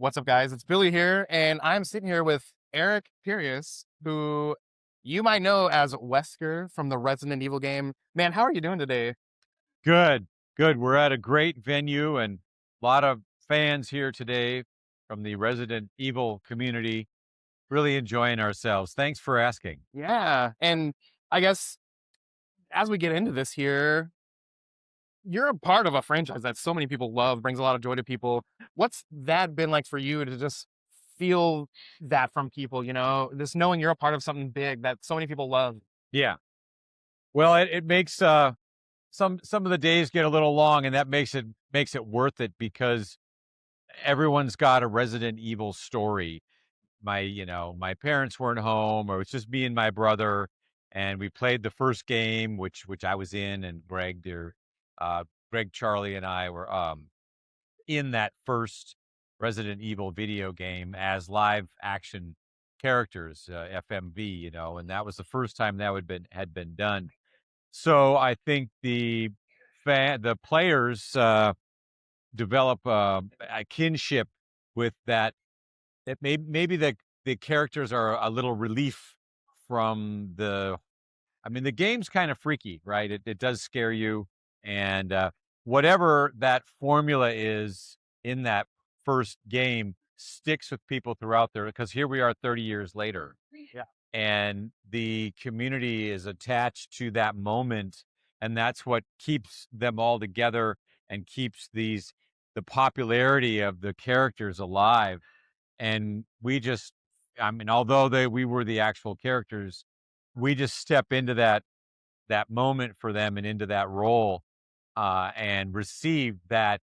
What's up, guys? It's Billy here, and I'm sitting here with Eric Pirius, who you might know as Wesker from the Resident Evil game. Man, how are you doing today? Good, good. We're at a great venue and a lot of fans here today from the Resident Evil community. Really enjoying ourselves. Thanks for asking. Yeah, and I guess as we get into this here, you're a part of a franchise that so many people love, brings a lot of joy to people. What's that been like for you to just feel that from people, just knowing you're a part of something big that so many people love? Yeah. Well, it makes some of the days get a little long, and that makes it worth it because everyone's got a Resident Evil story. My parents weren't home, or it's just me and my brother, and we played the first game, which I was in, and Greg, Charlie, and I were in that first Resident Evil video game as live action characters, FMV, and that was the first time that had been done. So I think the players develop a kinship with that. It maybe the characters are a little relief from the. I mean, the game's kind of freaky, right? It does scare you, and whatever that formula is in that first game sticks with people throughout there. Because here we are, 30 years later, Yeah. and the community is attached to that moment, and that's what keeps them all together and keeps the popularity of the characters alive. And I mean, although we were the actual characters, we just step into that moment for them and into that role, and receive that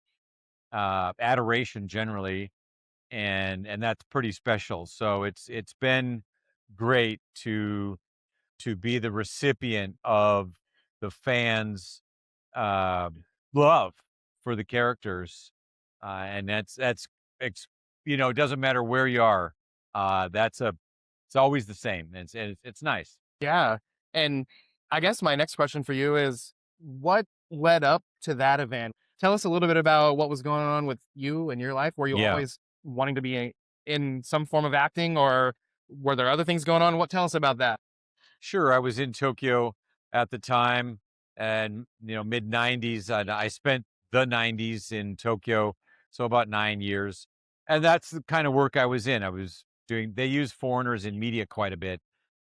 adoration generally, and that's pretty special. So it's been great to be the recipient of the fans' uh, love for the characters, and it doesn't matter where you are. It's always the same. It's nice. Yeah. And I guess my next question for you is what led up to that event? Tell us a little bit about what was going on with you and your life. Were you Yeah, always wanting to be in some form of acting, or were there other things going on? What tell us about that? sure. I was in Tokyo at the time, and mid '90s, and I spent the '90s in Tokyo, so about 9 years, and that's the kind of work I was in. I was doing. They use foreigners in media quite a bit,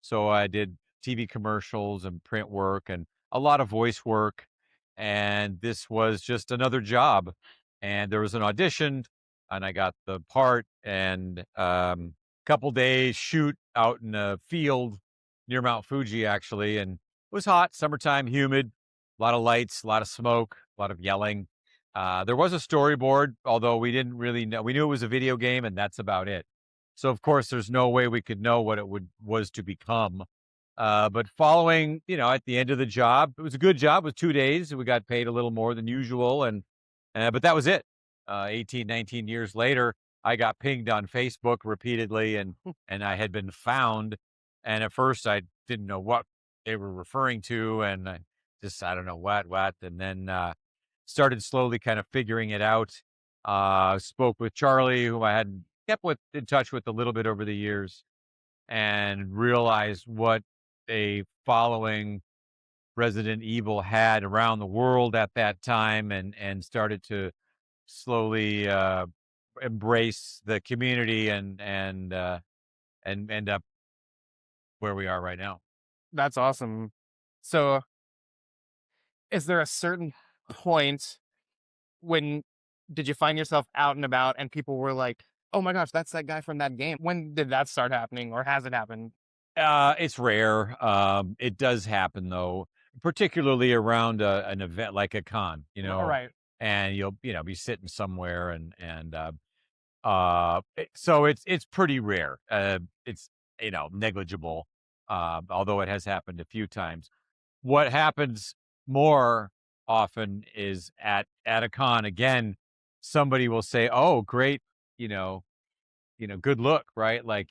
so I did TV commercials and print work and a lot of voice work, and this was just another job. And there was an audition, and I got the part, and couple days shoot out in a field near Mount Fuji, actually, and it was hot, summertime, humid, a lot of lights, a lot of smoke, a lot of yelling. There was a storyboard, although we didn't really know. We knew it was a video game, and that's about it. So, of course, there's no way we could know what it would was to become. But following, at the end of the job, it was a good job. It was 2 days. We got paid a little more than usual, and but that was it. 18, 19 years later, I got pinged on Facebook repeatedly, and I had been found. And at first, I didn't know what they were referring to, and I don't know what. And then started slowly kind of figuring it out. Spoke with Charlie, who I had kept in touch with a little bit over the years, and realized what a following Resident Evil had around the world at that time, and started to slowly embrace the community and end up where we are right now. That's awesome. So, is there a certain point when did you find yourself out and about and people were like, "Oh my gosh, that's that guy from that game." When did that start happening, or has it happened? It's rare. It does happen though, particularly around an event like a con, All right. and you'll be sitting somewhere, so it's pretty rare. It's negligible, although it has happened a few times. What happens more often is at a con again, somebody will say, "Oh, great, you know, good look, right? Like,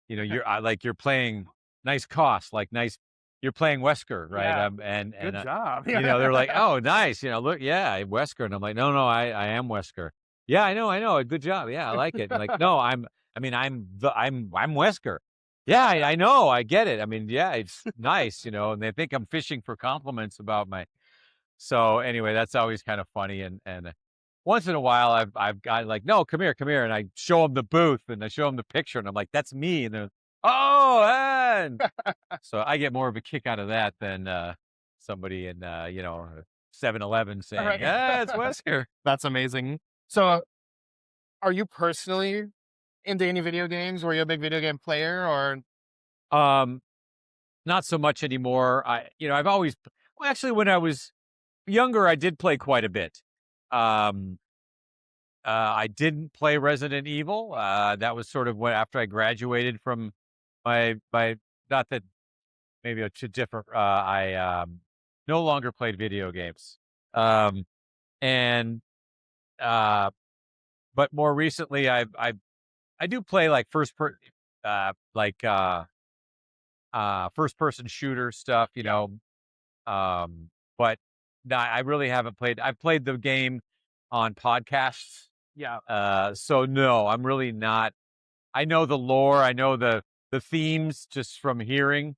you're playing nice cost, like nice, you're playing Wesker, right?" Yeah. And Good job. they're like, Yeah. "Oh, nice, look, yeah, Wesker," and I'm like, "No, no, I am Wesker." Yeah, I know, good job, yeah, I like it. And like, "No, I mean, I'm Wesker." "Yeah, I know, I get it." I mean, yeah, it's nice, and they think I'm fishing for compliments about my so, anyway, that's always kind of funny, and once in a while, I've got like, "No, come here," and I show them the booth, and I show them the picture, and I'm like, "That's me," and they're, "Oh, and" so I get more of a kick out of that than, somebody in, 7-Eleven All saying, right. "Ah, it's Wesker." That's amazing. So, are you personally into any video games? Were you a big video game player or Um, Not so much anymore. I've always well, actually, when I was younger, I did play quite a bit. Um, I didn't play Resident Evil. That was sort of what after I graduated from my not that maybe a different. I no longer played video games. Um, and uh, but more recently, I do play like like first person shooter stuff. yeah, But no, I really haven't played. I've played the game on podcasts. yeah, So no, I'm really not. I know the lore. I know the themes just from hearing,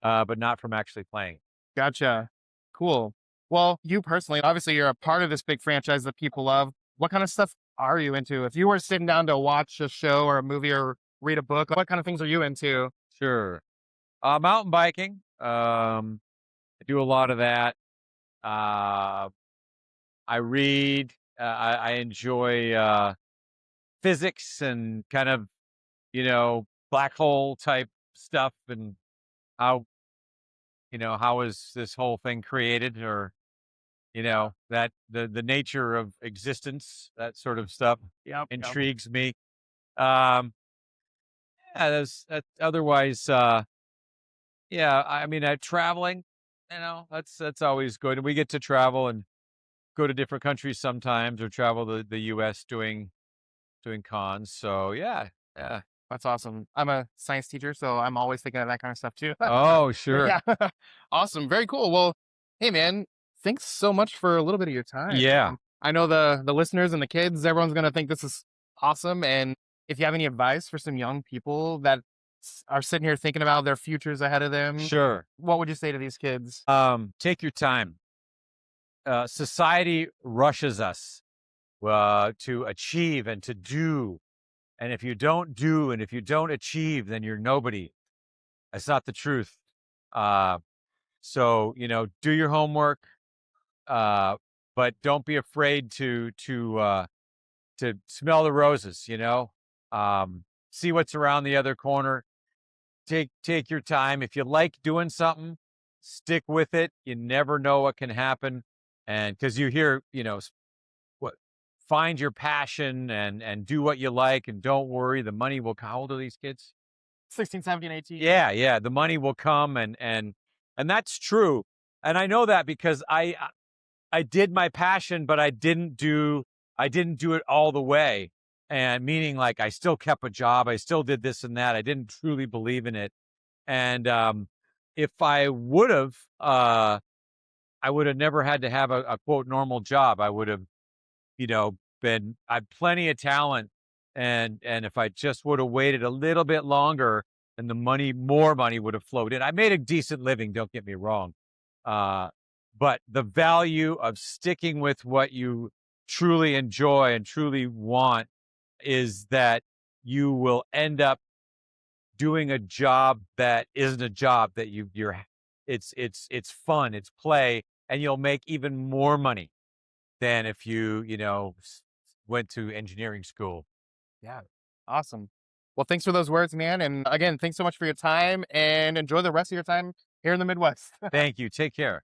but not from actually playing. gotcha. Cool. Well, you personally, obviously, you're a part of this big franchise that people love. What kind of stuff are you into? If you were sitting down to watch a show or a movie or read a book, what kind of things are you into? Sure. Mountain biking. I do a lot of that. Uh, I read. I enjoy physics and kind of black hole type stuff and how how is this whole thing created or that the nature of existence, that sort of stuff Yep, yep. intrigues me. um yeah, otherwise, yeah, I mean, traveling, that's always good, and we get to travel and go to different countries sometimes or travel the US doing cons, so yeah, yeah. That's awesome. I'm a science teacher, so I'm always thinking of that kind of stuff too. Oh, sure. Yeah. Awesome. Very cool. Well, hey man, thanks so much for a little bit of your time. Yeah, I know the listeners and the kids, everyone's gonna think this is awesome. And if you have any advice for some young people that are sitting here thinking about their futures ahead of them, sure. what would you say to these kids? Take your time. Society rushes us to achieve and to do. And if you don't do and if you don't achieve, then you're nobody. That's not the truth. Uh, so do your homework, uh, but don't be afraid to smell the roses. See what's around the other corner. Take your time. If you like doing something, stick with it. You never know what can happen, and because you hear, what find your passion and do what you like, and don't worry, the money will. How old are these kids? 16, 17, 18. Yeah, yeah, the money will come, and that's true. And I know that because I did my passion, but I didn't do it all the way. And meaning like I still kept a job, I still did this and that. I didn't truly believe in it. And if I would have, I would have never had to have a quote normal job. I would have, been I had plenty of talent, and if I just would have waited a little bit longer, then more money would have flowed in. I made a decent living, don't get me wrong. Uh, but the value of sticking with what you truly enjoy and truly want is that you will end up doing a job that isn't a job that it's fun, it's play, and you'll make even more money than if you went to engineering school. Yeah. Awesome. Well, thanks for those words, man. And again, thanks so much for your time and enjoy the rest of your time here in the Midwest. Thank you. Take care.